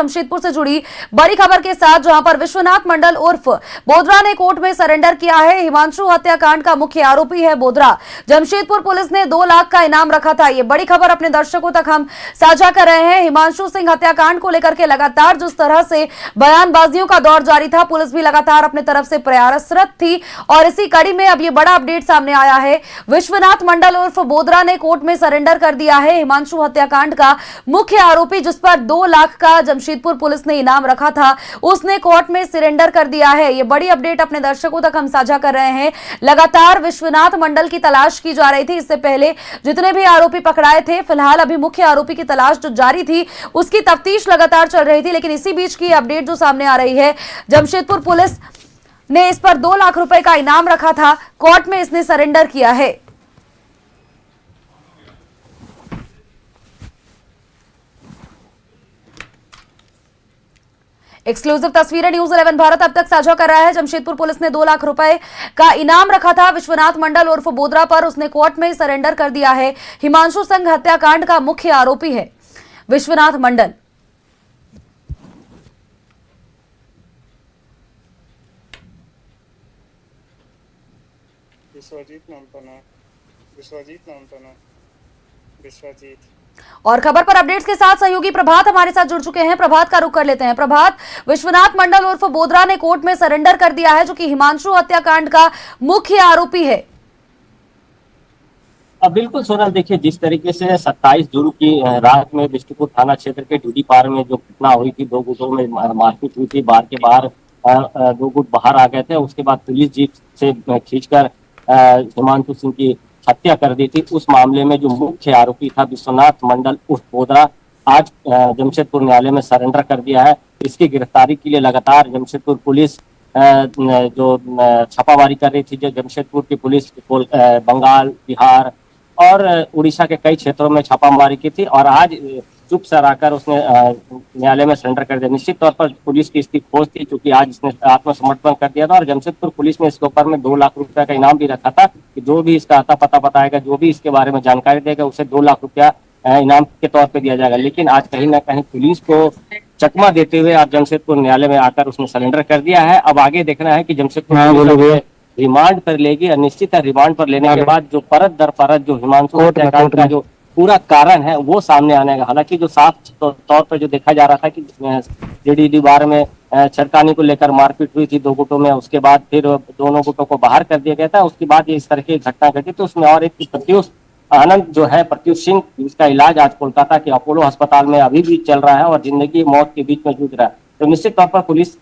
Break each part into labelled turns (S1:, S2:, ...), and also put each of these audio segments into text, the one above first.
S1: जमशेदपुर से जुड़ी बड़ी खबर के साथ, जहां पर विश्वनाथ मंडल उर्फ बोदरा ने कोर्ट में सरेंडर किया है। हिमांशु हत्याकांड का मुख्य आरोपी है बोदरा। जमशेदपुर पुलिस ने 2 लाख का इनाम रखा था। ये बड़ी खबर अपने दर्शकों तक हम साझा कर रहे हैं। हिमांशु सिंह हत्याकांड को लेकर के लगातार जिस तरह से बयानबाजियों का दौर जारी था, पुलिस भी लगातार अपने तरफ से प्रयासरत थी और इसी कड़ी में अब ये बड़ा अपडेट सामने आया है। विश्वनाथ मंडल उर्फ बोदरा ने कोर्ट में सरेंडर कर दिया है। हिमांशु हत्याकांड का मुख्य आरोपी, जिस पर 2 लाख का जमशेदपुर पुलिस ने इनाम रखा था, उसने कोर्ट में सरेंडर कर दिया है। ये बड़ी अपडेट अपने दर्शकों तक हम साझा कर रहे हैं। लगातार विश्वनाथ मंडल की तलाश की जा रही थी। इससे पहले जितने भी आरोपी पकड़ाए थे, फिलहाल अभी मुख्य आरोपी की तलाश जो जारी थी, उसकी तफ्तीश लगातार चल रही थी। लेकिन इसी बीच की अपडेट जो सामने आ रही है, जमशेदपुर पुलिस ने इस पर 2 लाख रुपए का इनाम रखा था, कोर्ट में इसने सरेंडर किया है। एक्सक्लूसिव तस्वीरें न्यूज़ 11 भारत अब तक साझा कर रहा है। जमशेदपुर पुलिस ने 2 लाख रुपए का इनाम रखा था विश्वनाथ मंडल उर्फ बोदरा पर, उसने कोर्ट में सरेंडर कर दिया है। हिमांशु सिंह हत्याकांड का मुख्य आरोपी है विश्वनाथ मंडल।
S2: विश्वजीत।
S1: और खबर पर अपडेट्स के साथ सहयोगी प्रभात हमारे साथ जुड़ चुके हैं। प्रभात का रुख कर लेते हैं। प्रभात, विश्वनाथ मंडल उर्फ बोदरा ने कोर्ट में सरेंडर कर दिया है, जो कि हिमांशु हत्याकांड का मुख्य आरोपी है।
S3: बिल्कुल सोनल, देखिए जिस तरीके से 27 जून की रात में बिष्टुपुर थाना क्षेत्र के डूडी पार में जो घटना हुई थी, 2 गुटों में मारपीट हुई थी, बार के बाहर 2 गुट बाहर आ गए थे। उसके बाद पुलिस जीप से खींचकर हिमांशु सिंह की हत्या कर दी थी। उस मामले में जो मुख्य आरोपी था विश्वनाथ मंडल उर्फ बोदरा, आज जमशेदपुर न्यायालय में सरेंडर कर दिया है। इसकी गिरफ्तारी के लिए लगातार जमशेदपुर पुलिस जो छापामारी कर रही थी, जो जमशेदपुर की पुलिस बंगाल, बिहार और उड़ीसा के कई क्षेत्रों में छापामारी की थी और आज चुप सर आकर उसने न्यायालय में सरेंडर कर दिया। निश्चित तौर पर पुलिस की इसकी खोज थी, क्योंकि आज इसने आत्मसमर्पण कर दिया था और जमशेदपुर पुलिस ने इसके ऊपर में 2 लाख रुपया का इनाम भी रखा था कि जो भी इसका आता पता बताएगा, जो भी इसके बारे में जानकारी देगा, उसे 2 लाख रुपया इनाम के तौर पर दिया जाएगा। लेकिन आज कहीं ना कहीं पुलिस को चकमा देते हुए आज जमशेदपुर न्यायालय में आकर उसने सरेंडर कर दिया है। अब आगे देखना है कि जमशेदपुर रिमांड पर लेगी और निश्चित है रिमांड पर लेने के बाद जो परत दर परत जो हिमांशु हत्याकांड का जो पूरा कारण है वो सामने आने का। हालांकि जो साफ तौर पर जो देखा जा रहा था कि जेडीडी बार में छरकानी को लेकर मारपीट हुई थी 2 गुटों में, उसके बाद फिर दोनों गुटों को बाहर कर दिया गया था। उसके बाद ये इस तरह की घटना घटी। तो उसमें और एक प्रत्युष आनंद जो है, प्रत्युष सिंह, जिसका इलाज आज कोलकाता के अपोलो अस्पताल में अभी भी चल रहा है और जिंदगी मौत के बीच में जूझ रहा है। तो निश्चित तौर पर पुलिस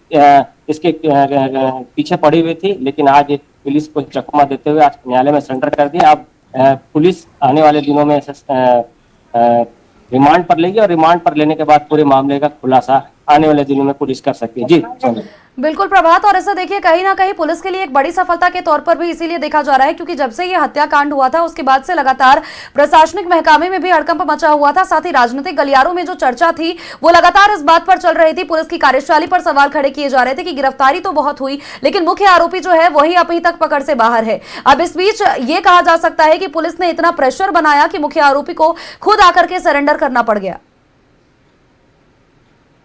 S3: इसके पीछे पड़ी हुई थी, लेकिन आज पुलिस को चकमा देते हुए आज न्यायालय में सरेंडर कर दिया। अब पुलिस आने वाले दिनों में रिमांड पर लेगी और रिमांड पर लेने के बाद पूरे मामले का खुलासा आने वाले दिनों में पुलिस कर सकती है। जी
S1: बिल्कुल प्रभात, और ऐसा देखिए कहीं ना कहीं पुलिस के लिए एक बड़ी सफलता के तौर पर भी इसीलिए देखा जा रहा है क्योंकि जब से ये हत्याकांड हुआ था उसके बाद से लगातार प्रशासनिक महकमे में भी हड़कंप मचा हुआ था। साथ ही राजनीतिक गलियारों में जो चर्चा थी वो लगातार इस बात पर चल रही थी। पुलिस की कार्यशैली पर सवाल खड़े किए जा रहे थे कि गिरफ्तारी तो बहुत हुई, लेकिन मुख्य आरोपी जो है वही अभी तक पकड़ से बाहर है। अब इस बीच ये कहा जा सकता है कि पुलिस ने इतना प्रेशर बनाया कि मुख्य आरोपी को खुद आकर के सरेंडर करना पड़ गया।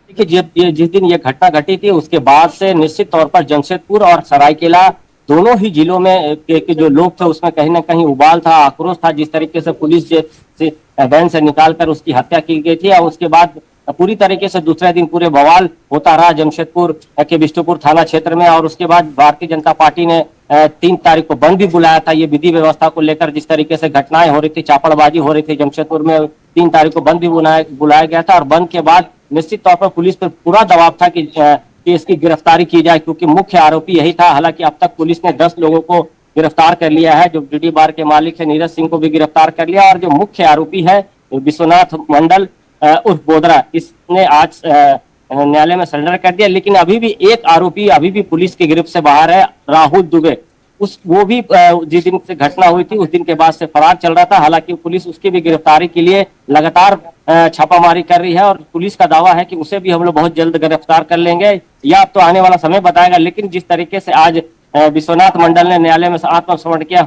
S3: देखिए जिस दिन ये घटना घटी थी उसके बाद से निश्चित तौर पर जमशेदपुर और सरायकेला दोनों ही जिलों में के जो लोग थे उसमें कहीं ना कहीं उबाल था, आक्रोश था। जिस तरीके से पुलिस से वैन से निकालकर उसकी हत्या की गई थी और उसके बाद पूरी तरीके से दूसरे दिन पूरे बवाल होता रहा जमशेदपुर के बिष्टुपुर थाना क्षेत्र में। और उसके बाद भारतीय जनता पार्टी ने 3 तारीख को बंद भी बुलाया था। ये विधि व्यवस्था को लेकर जिस तरीके से घटनाएं हो रही थी, चापड़बाजी हो रही थी जमशेदपुर में, 3 तारीख को बंद भी बुलाया गया था। और बंद के बाद निश्चित तौर पर पुलिस पर पूरा दबाव था कि इसकी गिरफ्तारी की जाए, क्योंकि मुख्य आरोपी यही था। हालांकि अब तक पुलिस ने 10 लोगों को गिरफ्तार कर लिया है। जो डीडी बार के मालिक है नीरज सिंह को भी गिरफ्तार कर लिया और जो मुख्य आरोपी है विश्वनाथ मंडल उर्फ बोदरा, इसने आज न्यायालय में सरेंडर कर दिया। लेकिन अभी भी एक आरोपी अभी भी पुलिस की गिरफ्त से बाहर है, राहुल दुबे। वो भी जिस दिन से घटना हुई थी उस दिन के बाद से फरार चल रहा था। हालांकि पुलिस उसकी भी गिरफ्तारी के लिए लगातार छापामारी कर रही है और पुलिस का दावा है कि उसे भी हम लोग बहुत जल्द गिरफ्तार कर लेंगे। या अब तो आने वाला समय बताएगा। लेकिन जिस तरीके से आज विश्वनाथ मंडल ने न्यायालय में आत्मसमर्पण किया,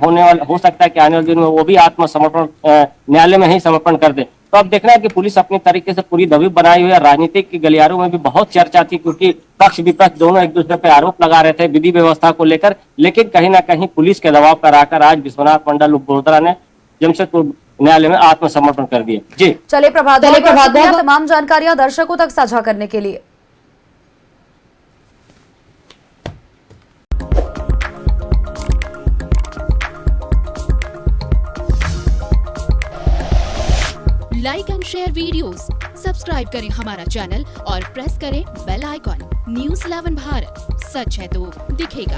S3: हो सकता है कि आने वाले दिन में वो भी आत्मसमर्पण न्यायालय में ही समर्पण कर दे। तो अब देखना है कि पुलिस अपने तरीके से पूरी दबिश बनाई हुई है। राजनीतिक के गलियारों में भी बहुत चर्चा थी, क्योंकि पक्ष विपक्ष दोनों एक दूसरे पे आरोप लगा रहे थे विधि व्यवस्था को लेकर, लेकिन कहीं ना कहीं पुलिस के दबाव पर आकर आज विश्वनाथ मंडल उप बोधरा ने जमशेदपुर न्यायालय में आत्मसमर्पण कर दिया। जी
S1: चलिए प्रभात, बहुत शुक्रिया तमाम जानकारियां दर्शकों तक साझा करने के लिए।
S2: Like and share videos, subscribe करें हमारा चैनल और प्रेस करें बेल आइकॉन। न्यूज़ 11 भारत, सच है तो दिखेगा।